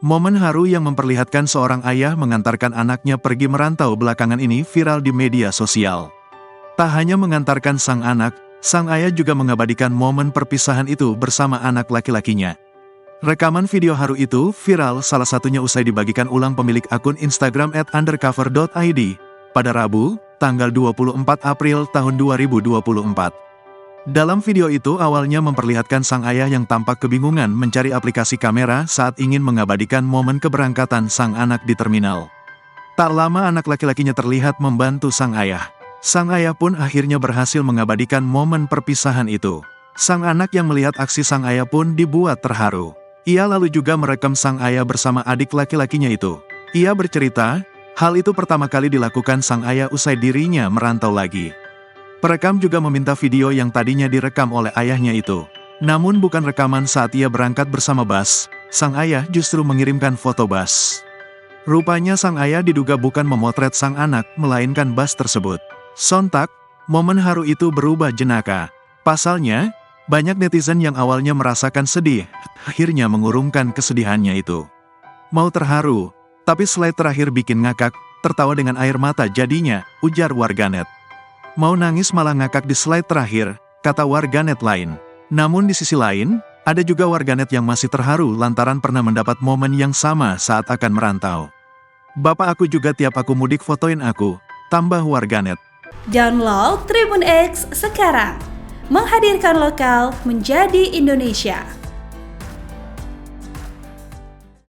Momen haru yang memperlihatkan seorang ayah mengantarkan anaknya pergi merantau belakangan ini viral di media sosial. Tak hanya mengantarkan sang anak, sang ayah juga mengabadikan momen perpisahan itu bersama anak laki-lakinya. Rekaman video haru itu viral salah satunya usai dibagikan ulang pemilik akun Instagram @undercover.id pada Rabu, tanggal 24 April tahun 2024. Dalam video itu awalnya memperlihatkan sang ayah yang tampak kebingungan mencari aplikasi kamera saat ingin mengabadikan momen keberangkatan sang anak di terminal. Tak lama anak laki-lakinya terlihat membantu sang ayah. Sang ayah pun akhirnya berhasil mengabadikan momen perpisahan itu. Sang anak yang melihat aksi sang ayah pun dibuat terharu. Ia lalu juga merekam sang ayah bersama adik laki-lakinya itu. Ia bercerita, hal itu pertama kali dilakukan sang ayah usai dirinya merantau lagi. Perekam juga meminta video yang tadinya direkam oleh ayahnya itu. Namun bukan rekaman saat ia berangkat bersama Bas, sang ayah justru mengirimkan foto Bas. Rupanya sang ayah diduga bukan memotret sang anak, melainkan Bas tersebut. Sontak, momen haru itu berubah jenaka. Pasalnya, banyak netizen yang awalnya merasakan sedih, akhirnya mengurungkan kesedihannya itu. Mau terharu, tapi slide terakhir bikin ngakak, tertawa dengan air mata jadinya, ujar warganet. Mau nangis malah ngakak di slide terakhir, kata warganet lain. Namun di sisi lain, ada juga warganet yang masih terharu lantaran pernah mendapat momen yang sama saat akan merantau. Bapak aku juga tiap aku mudik fotoin aku, tambah warganet. Download Tribun X sekarang, menghadirkan lokal menjadi Indonesia.